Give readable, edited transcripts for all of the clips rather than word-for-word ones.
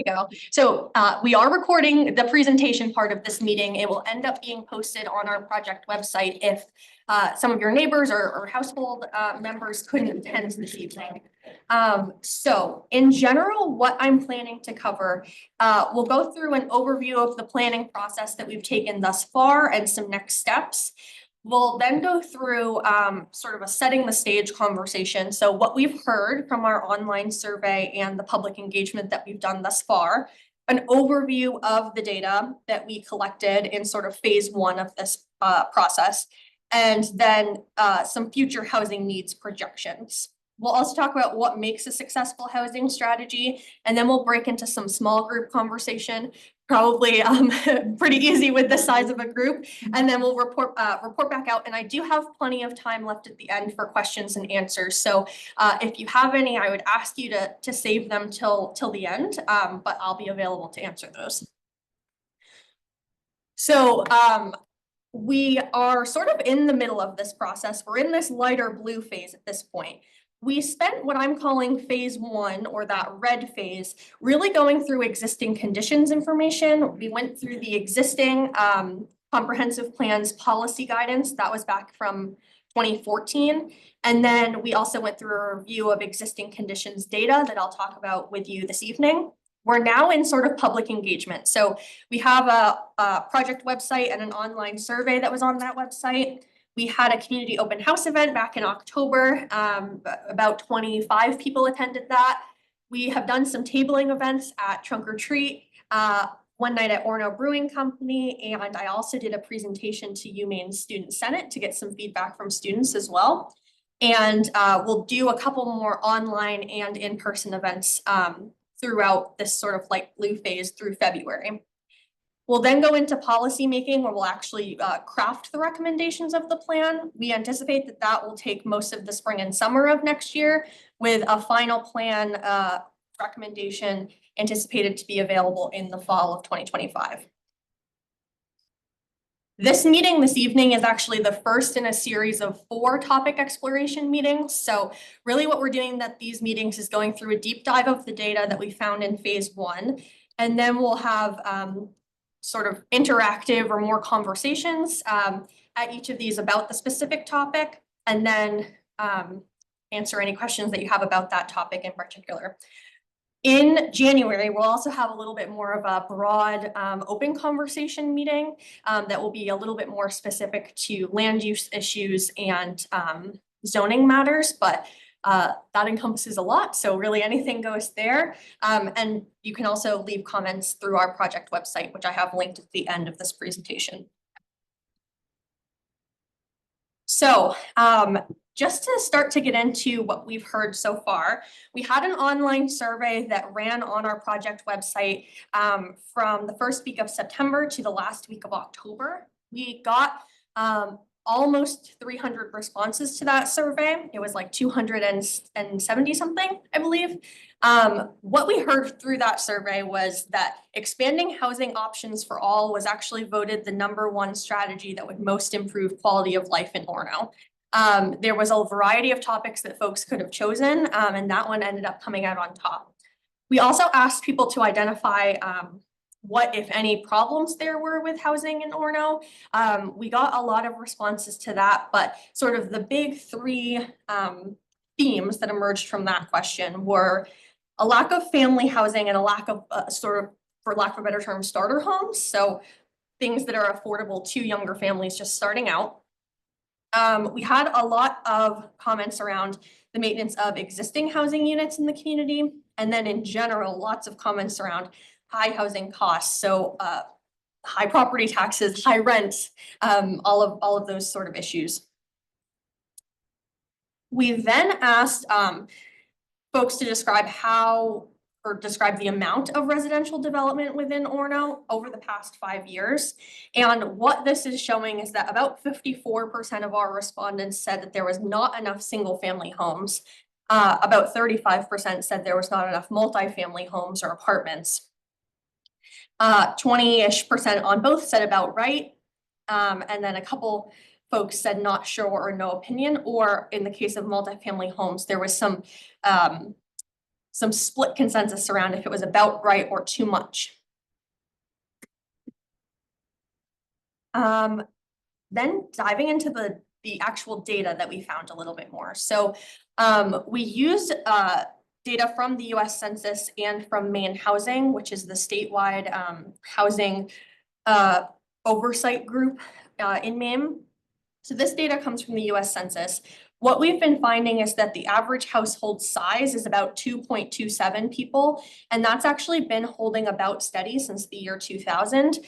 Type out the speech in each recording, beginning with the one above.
Go. So we are recording the presentation part of this meeting. It will end up being posted on our project website if some of your neighbors or household members couldn't attend this evening. So in general, what I'm planning to cover, we'll go through an overview of the planning process that we've taken thus far and some next steps. We'll then go through sort of a setting the stage conversation. So what we've heard from our online survey and the public engagement that we've done thus far, an overview of the data that we collected in sort of phase one of this process, and then some future housing needs projections. We'll also talk about what makes a successful housing strategy, and then we'll break into some small group conversation, probably pretty easy with the size of a group, and then we'll report back out. And I do have plenty of time left at the end for questions and answers. So if you have any, I would ask you to save them till the end, but I'll be available to answer those. So we are sort of in the middle of this process. We're in this lighter blue phase at this point. We spent what I'm calling phase one, or that red phase, really going through existing conditions information. We went through the existing comprehensive plans policy guidance. That was back from 2014. And then we also went through a review of existing conditions data that I'll talk about with you this evening. We're now in sort of public engagement. So we have a project website and an online survey that was on that website. We had a community open house event back in October. About 25 people attended that. We have done some tabling events at Trunk or Treat, one night at Orono Brewing Company, and I also did a presentation to UMaine Student Senate to get some feedback from students as well. And we'll do a couple more online and in-person events throughout this sort of light blue phase through February. We'll then go into policy making, where we'll actually craft the recommendations of the plan. We anticipate that that will take most of the spring and summer of next year, with a final plan recommendation anticipated to be available in the fall of 2025. This meeting this evening is actually the first in a series of 4 topic exploration meetings. So really what we're doing at these meetings is going through a deep dive of the data that we found in phase one. And then we'll have sort of interactive or more conversations at each of these about the specific topic, and then answer any questions that you have about that topic in particular. In January, we'll also have a little bit more of a broad open conversation meeting that will be a little bit more specific to land use issues and zoning matters, but that encompasses a lot. So really anything goes there. And you can also leave comments through our project website, which I have linked at the end of this presentation. So just to start to get into what we've heard so far, we had an online survey that ran on our project website from the first week of September to the last week of October. We got almost 300 responses to that survey. It was like 270 something, I believe. What we heard through that survey was that expanding housing options for all was actually voted the #1 strategy that would most improve quality of life in Orono. There was a variety of topics that folks could have chosen, and that one ended up coming out on top. We also asked people to identify what, if any, problems there were with housing in Orono. We got a lot of responses to that, but sort of the big 3 themes that emerged from that question were a lack of family housing and a lack of sort of, for lack of a better term, starter homes. So things that are affordable to younger families just starting out. We had a lot of comments around the maintenance of existing housing units in the community. And then in general, lots of comments around high housing costs. So high property taxes, high rents, all of those sort of issues. We then asked folks to describe describe the amount of residential development within Orono over the past 5 years. And what this is showing is that about 54% of our respondents said that there was not enough single family homes. About 35% said there was not enough multifamily homes or apartments. 20-ish% on both said about right. And then a couple folks said not sure or no opinion, or in the case of multifamily homes, there was some some split consensus around if it was about right or too much. Then diving into the actual data that we found a little bit more. So we used data from the US Census and from Maine Housing, which is the statewide housing oversight group in Maine. So this data comes from the US Census. What we've been finding is that the average household size is about 2.27 people, and that's actually been holding about steady since the year 2000.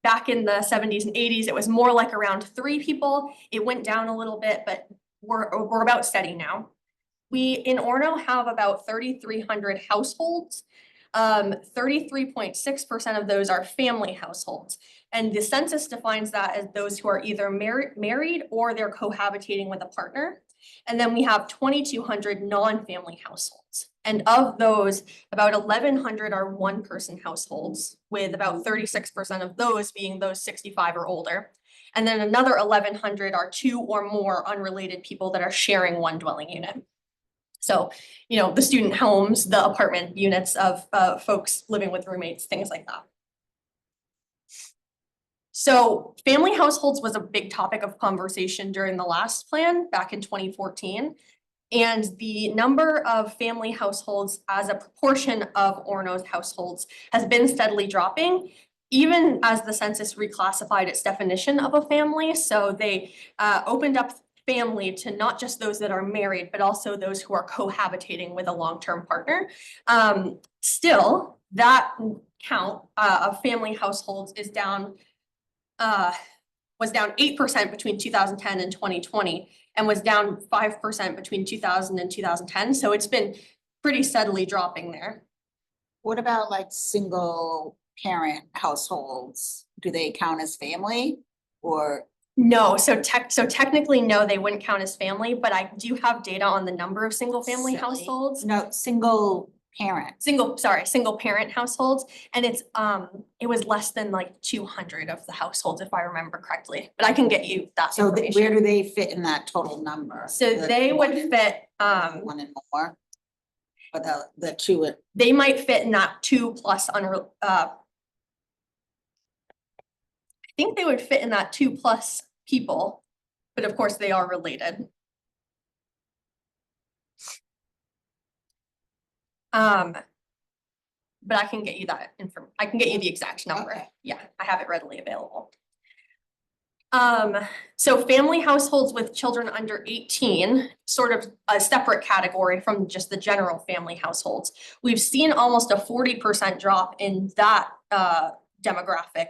Back in the 70s and 80s, it was more like around 3 people. It went down a little bit, but we're about steady now. We in Orono have about 3,300 households. 33.6% of those are family households. And the census defines that as those who are either married or they're cohabitating with a partner. And then we have 2,200 non-family households. And of those, about 1,100 are one-person households, with about 36% of those being those 65 or older. And then another 1,100 are 2 or more unrelated people that are sharing one dwelling unit. So, you know, the student homes, the apartment units of folks living with roommates, things like that. So family households was a big topic of conversation during the last plan back in 2014. And the number of family households as a proportion of Orono's households has been steadily dropping, even as the census reclassified its definition of a family. So they opened up family to not just those that are married, but also those who are cohabitating with a long-term partner. Still, that count of family households is down, was down 8% between 2010 and 2020, and was down 5% between 2000 and 2010. So it's been pretty steadily dropping there. What about like single parent households? Do they count as family or? No, so technically, no, they wouldn't count as family, but I do have data on the number of single family households. No, single parent. Single parent households, and it's it was less than like 200 of the households, if I remember correctly, but I can get you that So information. where do they fit in that total number? So they would fit one and more, but the 2. They might fit in that 2 plus I think they would fit in that 2 plus people, but of course they are related. But I can get you that information. I can get you the exact number. Okay. Yeah, I have it readily available. So family households with children under 18, sort of a separate category from just the general family households. We've seen almost a 40% drop in that demographic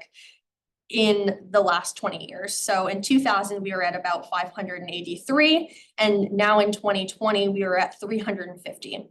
in the last 20 years. So in 2000, we were at about 583, and now in 2020, we were at 350.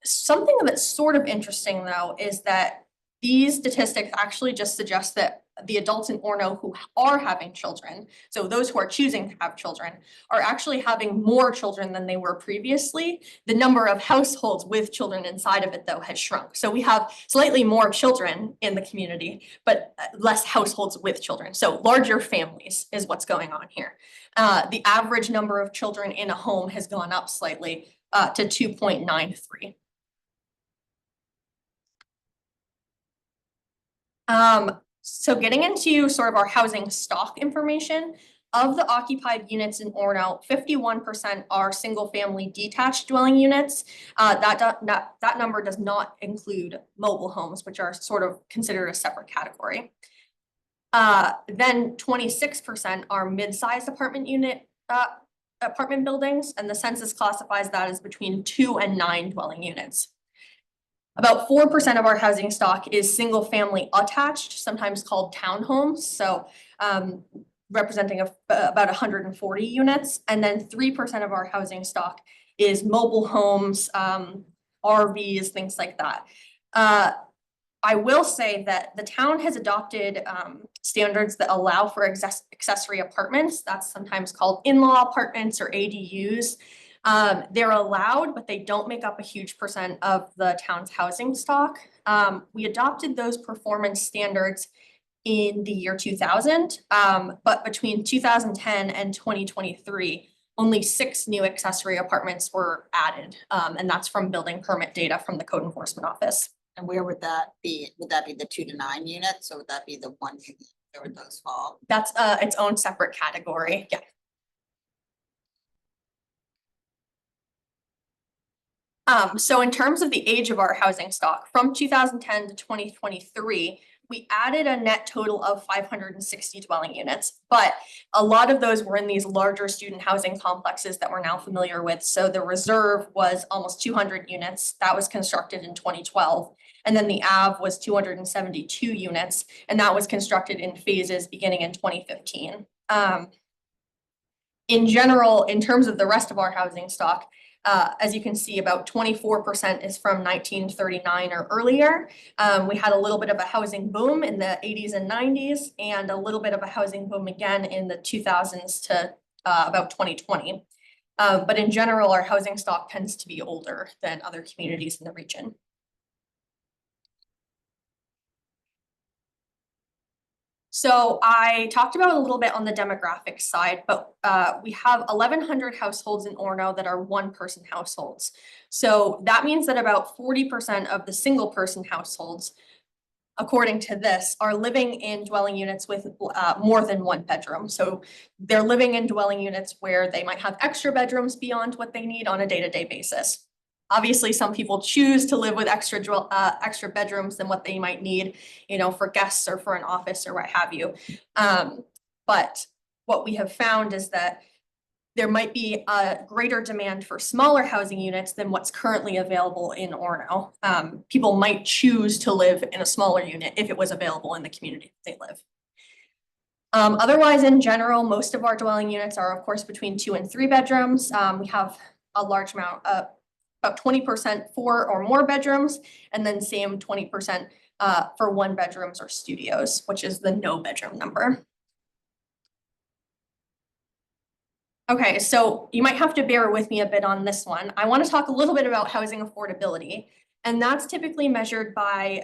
Something that's sort of interesting though, is that these statistics actually just suggest that the adults in Orono who are having children, so those who are choosing to have children, are actually having more children than they were previously. The number of households with children inside of it though has shrunk. So we have slightly more children in the community, but less households with children. So larger families is what's going on here. The average number of children in a home has gone up slightly to 2.93. So getting into sort of our housing stock information, of the occupied units in Orono, 51% are single family detached dwelling units. That number does not include mobile homes, which are sort of considered a separate category. Then 26% are mid-sized apartment buildings, and the census classifies that as between 2 and 9 dwelling units. About 4% of our housing stock is single family attached, sometimes called townhomes. So representing about 140 units. And then 3% of our housing stock is mobile homes, RVs, things like that. I will say that the town has adopted standards that allow for accessory apartments. That's sometimes called in-law apartments or ADUs. They're allowed, but they don't make up a huge percent of the town's housing stock. We adopted those performance standards in the year 2000, but between 2010 and 2023, only 6 new accessory apartments were added. And that's from building permit data from the Code Enforcement Office. And where would that be? Would that be the 2 to 9 units, or would that be the 1 unit? Where would those fall? That's its own separate category. Yeah. So in terms of the age of our housing stock, from 2010 to 2023, we added a net total of 560 dwelling units, but a lot of those were in these larger student housing complexes that we're now familiar with. So the reserve was almost 200 units that was constructed in 2012. And then the Ave was 272 units, and that was constructed in phases beginning in 2015. In general, in terms of the rest of our housing stock, as you can see, about 24% is from 1939 or earlier. We had a little bit of a housing boom in the 80s and 90s, and a little bit of a housing boom again in the 2000s to about 2020. But in general, our housing stock tends to be older than other communities in the region. So I talked about a little bit on the demographic side, but we have 1,100 households in Orono that are one-person households. So that means that about 40% of the single-person households, according to this, are living in dwelling units with more than one bedroom. So they're living in dwelling units where they might have extra bedrooms beyond what they need on a day-to-day basis. Obviously, some people choose to live with extra bedrooms than what they might need, you know, for guests or for an office or what have you. But what we have found is that there might be a greater demand for smaller housing units than what's currently available in Orono. People might choose to live in a smaller unit if it was available in the community that they live. Otherwise, in general, most of our dwelling units are, of course, between 2 and 3 bedrooms. We have a large amount, about 20% 4 or more bedrooms, and then same 20% for 1 bedrooms or studios, which is the no bedroom number. Okay, so you might have to bear with me a bit on this one. I want to talk a little bit about housing affordability, and that's typically measured by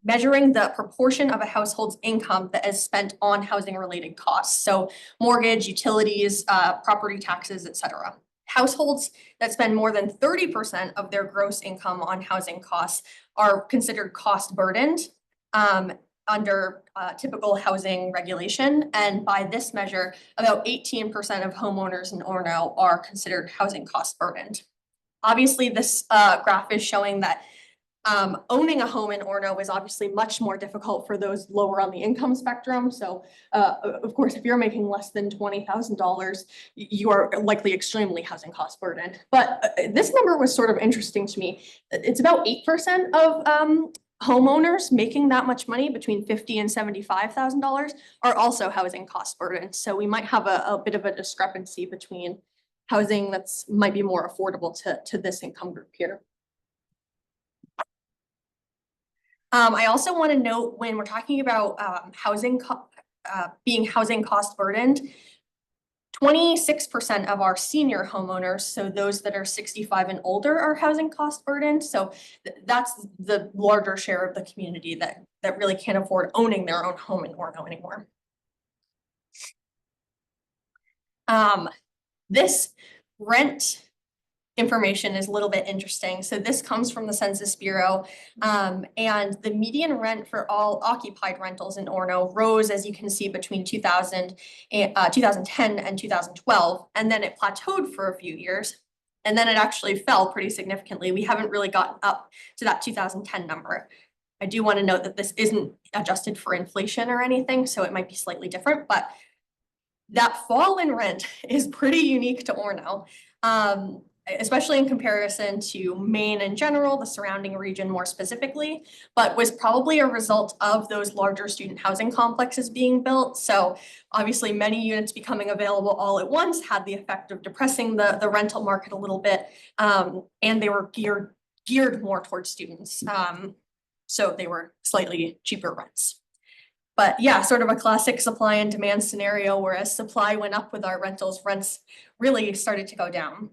measuring the proportion of a household's income that is spent on housing related costs. So mortgage, utilities, property taxes, etc. Households that spend more than 30% of their gross income on housing costs are considered cost burdened under typical housing regulation. And by this measure, about 18% of homeowners in Orono are considered housing cost burdened. Obviously, this graph is showing that owning a home in Orono is obviously much more difficult for those lower on the income spectrum. So of course, if you're making less than $20,000, you are likely extremely housing cost burdened. But this number was sort of interesting to me. It's about 8% of homeowners making that much money, between $50,000 and $75,000, are also housing cost burdened. So we might have a bit of a discrepancy between housing that's might be more affordable to this income group here. I also want to note, when we're talking about being housing cost burdened, 26% of our senior homeowners, so those that are 65 and older, are housing cost burdened. So that's the larger share of the community that really can't afford owning their own home in Orono anymore. This rent information is a little bit interesting. So this comes from the Census Bureau, and the median rent for all occupied rentals in Orono rose, as you can see, between 2010 and 2012, and then it plateaued for a few years, and then it actually fell pretty significantly. We haven't really gotten up to that 2010 number. I do want to note that this isn't adjusted for inflation or anything, so it might be slightly different, but that fall in rent is pretty unique to Orono. Especially in comparison to Maine in general, the surrounding region more specifically, but was probably a result of those larger student housing complexes being built. So obviously many units becoming available all at once had the effect of depressing the rental market a little bit, and they were geared more towards students. So they were slightly cheaper rents. But yeah, sort of a classic supply and demand scenario, where as supply went up with our rentals, rents really started to go down.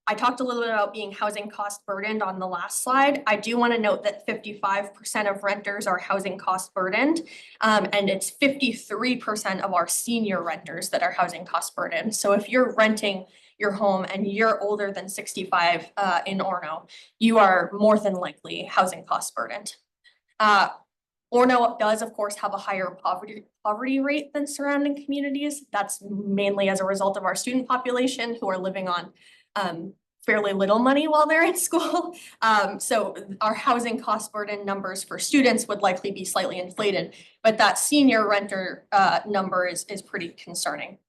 I talked a little bit about being housing cost burdened on the last slide. I do want to note that 55% of renters are housing cost burdened. And it's 53% of our senior renters that are housing cost burdened. So if you're renting your home and you're older than 65 in Orono, you are more than likely housing cost burdened. Orono does, of course, have a higher poverty rate than surrounding communities. That's mainly as a result of our student population who are living on fairly little money while they're in school. So our housing cost burden numbers for students would likely be slightly inflated, but that senior renter number is pretty concerning.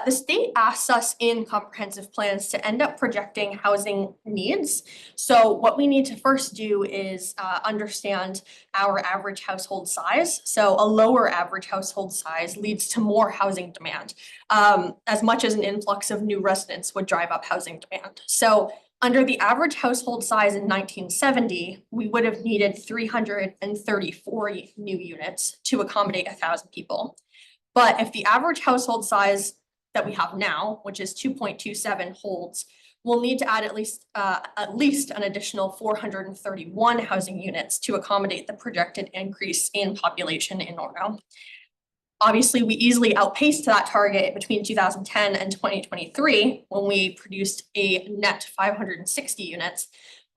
The state asks us in comprehensive plans to end up projecting housing needs. So what we need to first do is understand our average household size. So a lower average household size leads to more housing demand, as much as an influx of new residents would drive up housing demand. So under the average household size in 1970, we would have needed 334 new units to accommodate 1,000 people. But if the average household size that we have now, which is 2.27 holds, we'll need to add at least an additional 431 housing units to accommodate the projected increase in population in Orono. Obviously, we easily outpaced that target between 2010 and 2023 when we produced a net 560 units.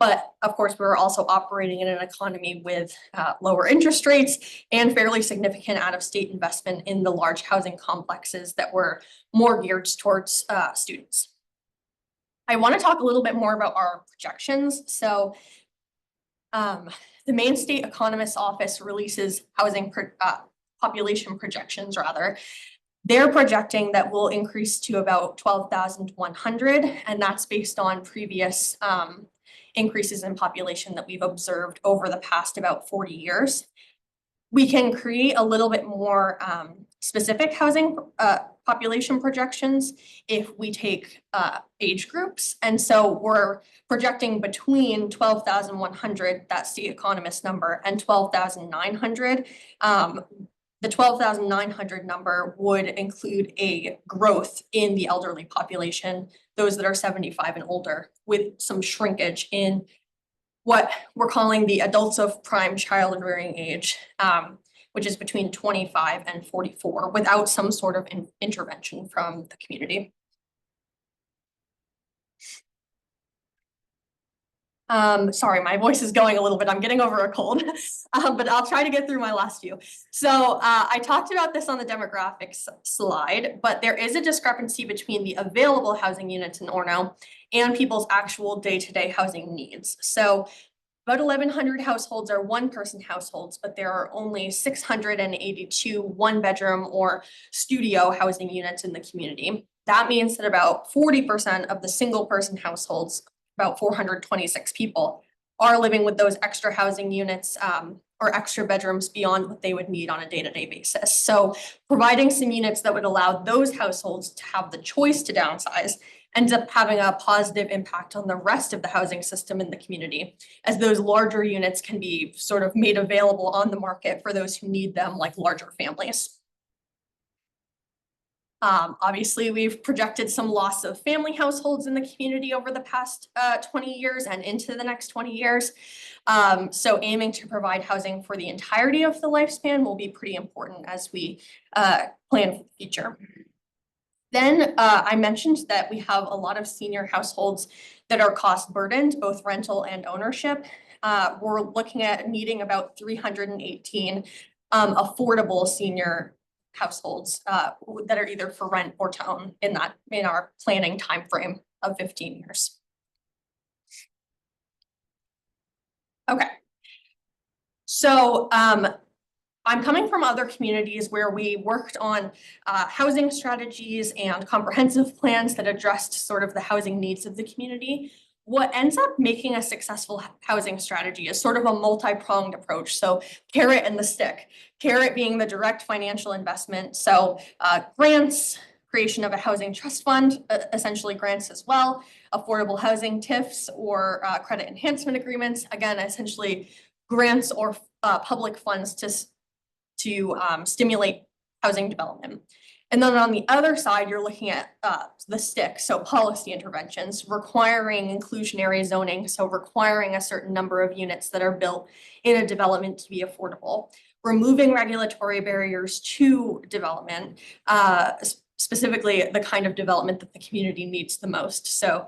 But of course, we were also operating in an economy with lower interest rates and fairly significant out-of-state investment in the large housing complexes that were more geared towards students. I want to talk a little bit more about our projections. So the Maine State Economist's Office releases population projections rather. They're projecting that we'll increase to about 12,100, and that's based on previous increases in population that we've observed over the past about 40 years. We can create a little bit more specific housing population projections if we take age groups. And so we're projecting between 12,100, that's the Economist number, and 12,900. The 12,900 number would include a growth in the elderly population, those that are 75 and older, with some shrinkage in what we're calling the adults of prime child rearing age, which is between 25 and 44, without some sort of intervention from the community. Sorry, my voice is going a little bit. I'm getting over a cold, but I'll try to get through my last few. So I talked about this on the demographics slide, but there is a discrepancy between the available housing units in Orono and people's actual day-to-day housing needs. So about 1,100 households are one-person households, but there are only 682 one-bedroom or studio housing units in the community. That means that about 40% of the single-person households, about 426 people, are living with those extra housing units or extra bedrooms beyond what they would need on a day-to-day basis. So providing some units that would allow those households to have the choice to downsize ends up having a positive impact on the rest of the housing system in the community, as those larger units can be sort of made available on the market for those who need them, like larger families. Obviously, we've projected some loss of family households in the community over the past 20 years and into the next 20 years. So aiming to provide housing for the entirety of the lifespan will be pretty important as we plan for the future. Then I mentioned that we have a lot of senior households that are cost burdened, both rental and ownership. We're looking at needing about 318 affordable senior households that are either for rent or to own in our planning timeframe of 15 years. Okay. So I'm coming from other communities where we worked on housing strategies and comprehensive plans that addressed sort of the housing needs of the community. What ends up making a successful housing strategy is sort of a multi-pronged approach. So carrot and the stick. Carrot being the direct financial investment. So grants, creation of a housing trust fund, essentially grants as well, affordable housing TIFs or credit enhancement agreements. Again, essentially grants or public funds to stimulate housing development. And then on the other side, you're looking at the stick, so policy interventions, requiring inclusionary zoning, so requiring a certain number of units that are built in a development to be affordable, removing regulatory barriers to development, specifically the kind of development that the community needs the most. So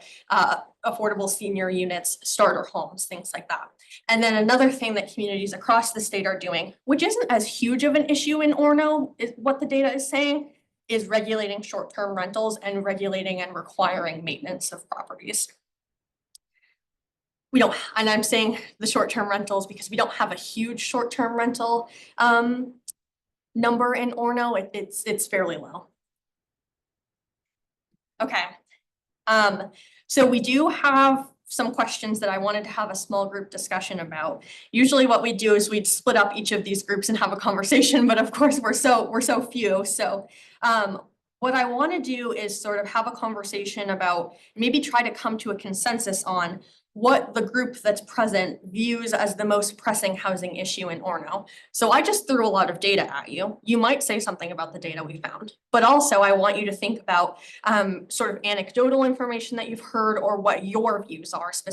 affordable senior units, starter homes, things like that. And then another thing that communities across the state are doing, which isn't as huge of an issue in Orono, is what the data is saying, is regulating short-term rentals and regulating and requiring maintenance of properties. We don't, and I'm saying the short-term rentals because we don't have a huge short-term rental number in Orono. It's fairly low. Okay. So we do have some questions that I wanted to have a small group discussion about. Usually what we do is we'd split up each of these groups and have a conversation, but of course we're so few. So what I want to do is sort of have a conversation about, maybe try to come to a consensus on what the group that's present views as the most pressing housing issue in Orono. So I just threw a lot of data at you. You might say something about the data we found, but also I want you to think about sort of anecdotal information that you've heard or what your views are specifically.